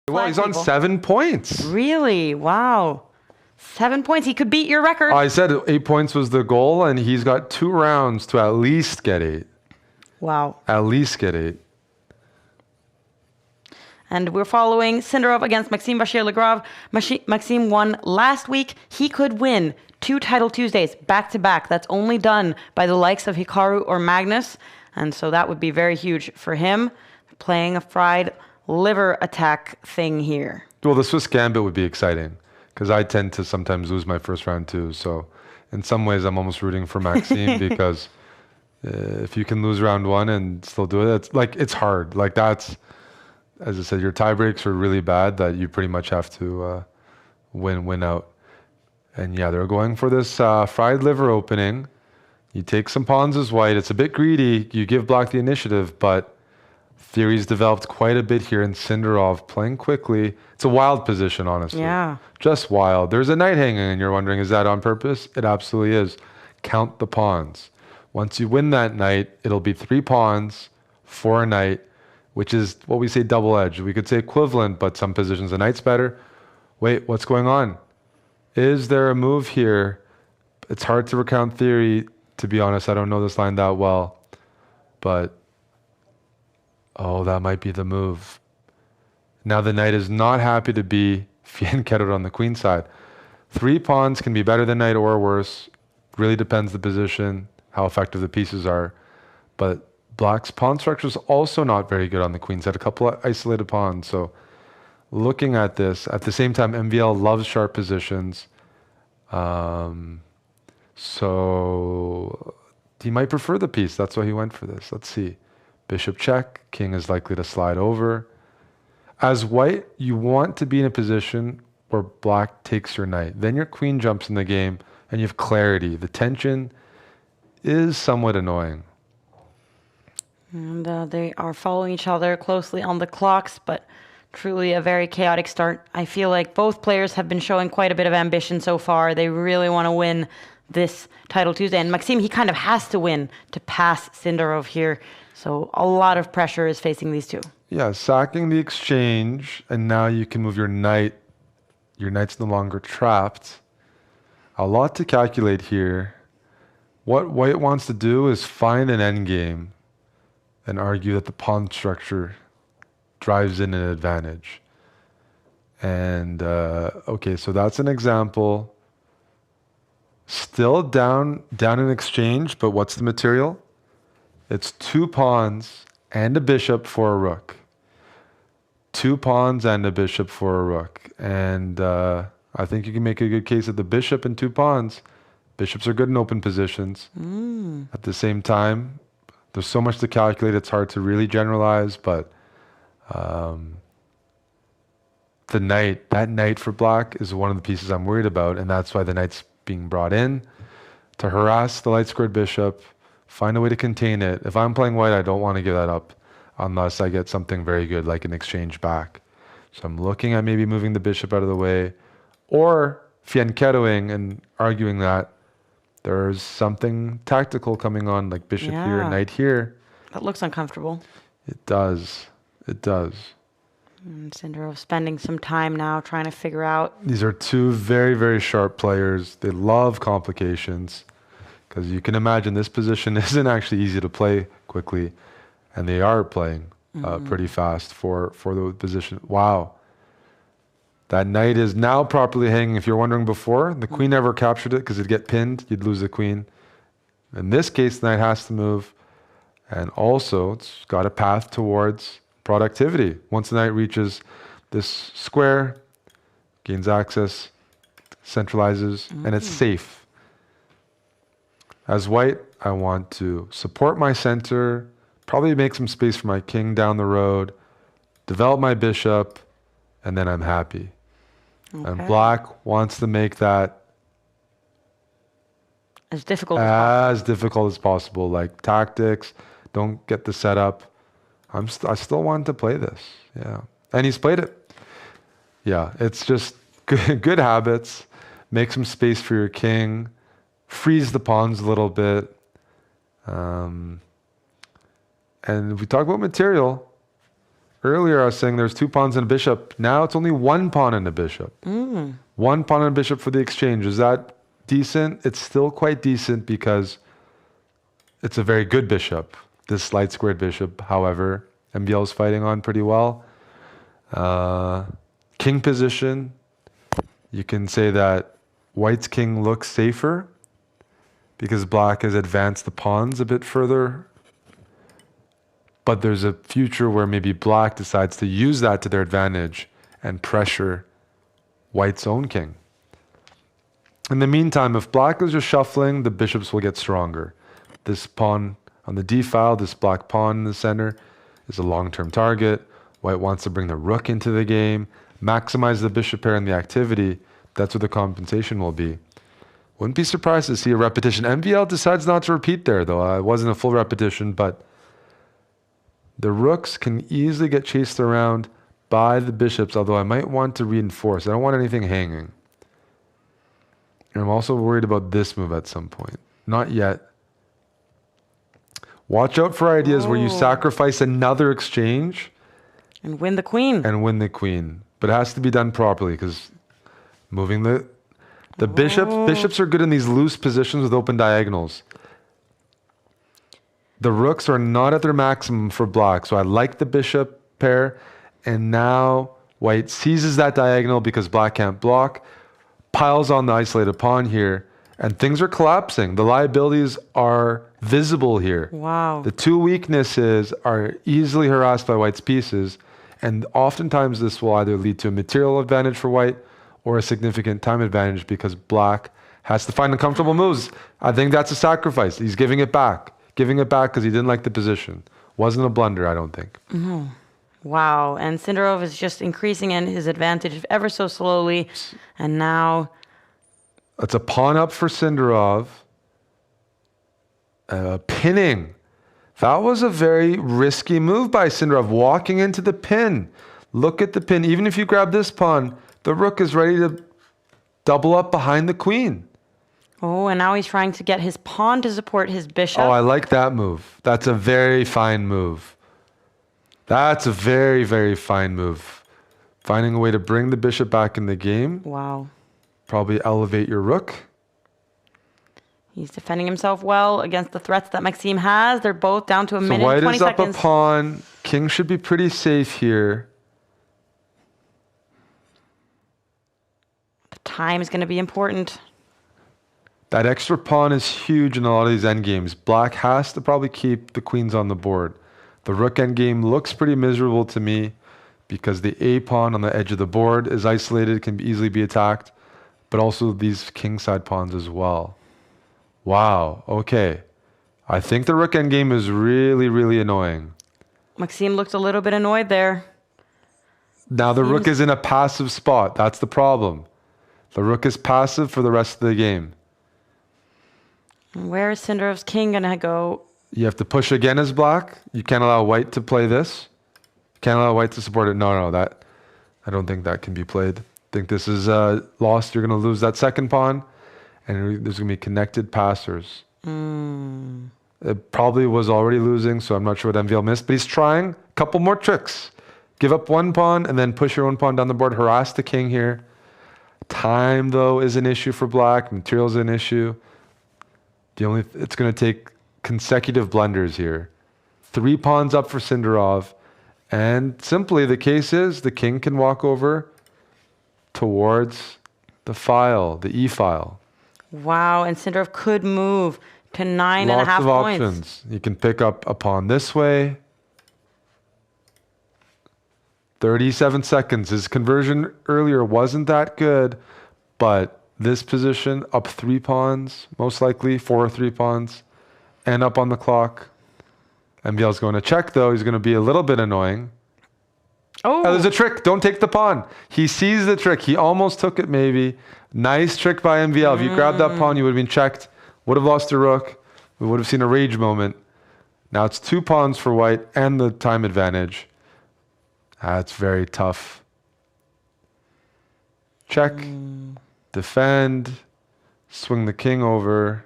Well, he's on 7 points. Really? Wow. 7 points. He could beat your record. I said 8 points was the goal, and he's got 2 rounds to at least get 8. Wow. At least get 8. And we're following Sindarov against Maxime Vachier-Lagrave. Maxime won last week. He could win 2 Titled Tuesdays back to back. That's only done by the likes of Hikaru or Magnus. And so that would be very huge for him. Playing a fried liver attack thing here. Well, the Swiss Gambit would be exciting because I tend to sometimes lose my first round too. So in some ways, I'm almost rooting for Maxime because if you can lose round 1 and still do it, it's hard. Like that's, as I said, your tie breaks are really bad that you pretty much have to win out. And yeah, they're going for this fried liver opening. You take some pawns as white. It's a bit greedy. You give black the initiative, but theory's developed quite a bit here in Sindarov playing quickly. It's a wild position, honestly. Yeah. Just wild. There's a knight hanging and you're wondering, is that on purpose? It absolutely is. Count the pawns. Once you win that knight, it'll be 3 pawns for a knight, which is what we say double-edged. We could say equivalent, but some positions the knight's better. Wait, what's going on? Is there a move here? It's hard to recount theory, to be honest. I don't know this line that well. But, oh, that might be the move. Now the knight is not happy to be fianchettoed on the queen side. 3 pawns can be better than knight or worse. Really depends the position, how effective the pieces are. But black's pawn structure is also not very good on the queen side. A couple of isolated pawns. So looking at this, at the same time, MVL loves sharp positions. So he might prefer the piece. That's why he went for this. Let's see. Bishop check. King is likely to slide over. As white, you want to be in a position where black takes your knight. Then your queen jumps in the game and you have clarity. The tension is somewhat annoying. And they are following each other closely on the clocks, but truly a very chaotic start. I feel like both players have been showing quite a bit of ambition so far. They really want to win this Titled Tuesday. And Maxime, he kind of has to win to pass Sindarov here. So a lot of pressure is facing these two. Yeah, sacking the exchange, and now you can move your knight. Your knight's no longer trapped. A lot to calculate here. What white wants to do is find an endgame and argue that the pawn structure drives in an advantage. And okay, so that's an example. Still down in exchange, but what's the material? It's 2 pawns and a bishop for a rook. 2 pawns and a bishop for a rook. And I think you can make a good case of the bishop and 2 pawns. Bishops are good in open positions. At the same time, there's so much to calculate, it's hard to really generalize, but the knight, that knight for black is one of the pieces I'm worried about, and that's why the knight's being brought in to harass the light-squared bishop, find a way to contain it. If I'm playing white, I don't want to give that up unless I get something very good, like an exchange back. So I'm looking at maybe moving the bishop out of the way, or fianchettoing and arguing that there's something tactical coming on, like bishop here, knight here. That looks uncomfortable. It does. It does. And Sindarov spending some time now trying to figure out. These are 2 very, very sharp players. They love complications because you can imagine this position isn't actually easy to play quickly, and they are playing pretty fast for the position. Wow. That knight is now properly hanging. If you're wondering before, the queen never captured it because it'd get pinned. You'd lose the queen. In this case, the knight has to move. And also, it's got a path towards productivity. Once the knight reaches this square, gains access, centralizes, and it's safe. As white, I want to support my center, probably make some space for my king down the road, develop my bishop, and then I'm happy. Okay. And black wants to make that as difficult as possible. Like tactics, don't get the setup. I still want to play this. Yeah. And he's played it. Yeah. It's just good habits. Make some space for your king. Freeze the pawns a little bit. And if we talk about material, Earlier, I was saying there's 2 pawns and a bishop. Now it's only 1 pawn and a bishop. 1 pawn and a bishop for the exchange. Is that decent? It's still quite decent because it's a very good bishop. This light squared bishop, however, MBL is fighting on pretty well. King position. You can say that white's king looks safer because black has advanced the pawns a bit further. But there's a future where maybe black decides to use that to their advantage and pressure white's own king. In the meantime, if black is just shuffling, the bishops will get stronger. This pawn on the d file, this black pawn in the center, is a long-term target. White wants to bring the rook into the game, maximize the bishop pair and the activity. That's what the compensation will be. Wouldn't be surprised to see a repetition. MVL decides not to repeat there, though. It wasn't a full repetition, but the rooks can easily get chased around by the bishops, although I might want to reinforce. I don't want anything hanging. And I'm also worried about this move at some point. Not yet. Watch out for ideas where you sacrifice another exchange. And win the queen. And win the queen. But it has to be done properly because moving the bishops are good in these loose positions with open diagonals. The rooks are not at their maximum for black, so I like the bishop pair. And now white seizes that diagonal because black can't block, piles on the isolated pawn here, and things are collapsing. The liabilities are visible here. Wow. The 2 weaknesses are easily harassed by white's pieces, and oftentimes this will either lead to a material advantage for white or a significant time advantage because black has to find uncomfortable moves. I think that's a sacrifice. He's giving it back. Giving it back because he didn't like the position. Wasn't a blunder, I don't think. Wow. And Sindarov is just increasing in his advantage ever so slowly. And now... It's a pawn up for Sindarov. Pinning. That was a very risky move by Sindarov, walking into the pin. Look at the pin. Even if you grab this pawn, the rook is ready to double up behind the queen. Oh, and now he's trying to get his pawn to support his bishop. Oh, I like that move. That's a very fine move. That's a very, very fine move. Finding a way to bring the bishop back in the game. Wow. Probably elevate your rook. He's defending himself well against the threats that Maxime has. They're both down to a minute and 20 seconds. So white is up a pawn. King should be pretty safe here. The time is going to be important. That extra pawn is huge in a lot of these endgames. Black has to probably keep the queens on the board. The rook endgame looks pretty miserable to me because the A pawn on the edge of the board is isolated, can easily be attacked, but also these kingside pawns as well. Wow, okay. I think the rook endgame is really, really annoying. Maxime looked a little bit annoyed there. Now the rook is in a passive spot. That's the problem. The rook is passive for the rest of the game. Where is Sindarov's king going to go? You have to push again as black. You can't allow white to play this. You can't allow white to support it. No, that I don't think that can be played. I think this is lost. You're going to lose that second pawn, and there's going to be connected passers. It probably was already losing, so I'm not sure what MVL missed, but he's trying a couple more tricks. Give up one pawn and then push your own pawn down the board. Harass the king here. Time, though, is an issue for black. Material is an issue. It's going to take consecutive blunders here. 3 pawns up for Sindarov. And simply the case is the king can walk over towards the file, the E file. Wow, and Sindarov could move to 9.5 points. Lots of options. You can pick up a pawn this way. 37 seconds. His conversion earlier wasn't that good, but this position, up 3 pawns, most likely, 4 or 3 pawns, and up on the clock. MVL's going to check, though. He's going to be a little bit annoying. Oh, there's a trick. Don't take the pawn. He sees the trick. He almost took it, maybe. Nice trick by MVL. If you grabbed that pawn, you would have been checked. Would have lost your rook. We would have seen a rage moment. Now it's 2 pawns for white and the time advantage. That's very tough. Check. Defend. Swing the king over.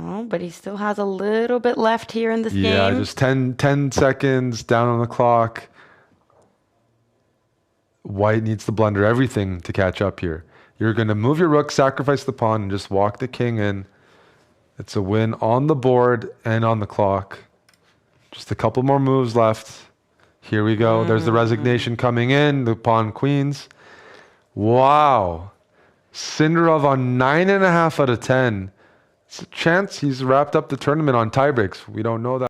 Oh, but he still has a little bit left here in this Yeah, game. just 10 seconds down on the clock. White needs to blunder everything to catch up here. You're going to move your rook, sacrifice the pawn, and just walk the king in. It's a win on the board and on the clock. Just a couple more moves left. Here we go. There's the resignation coming in. The pawn queens. Wow. Sindarov on 9.5 out of 10. It's a chance he's wrapped up the tournament on tiebreaks. We don't know that.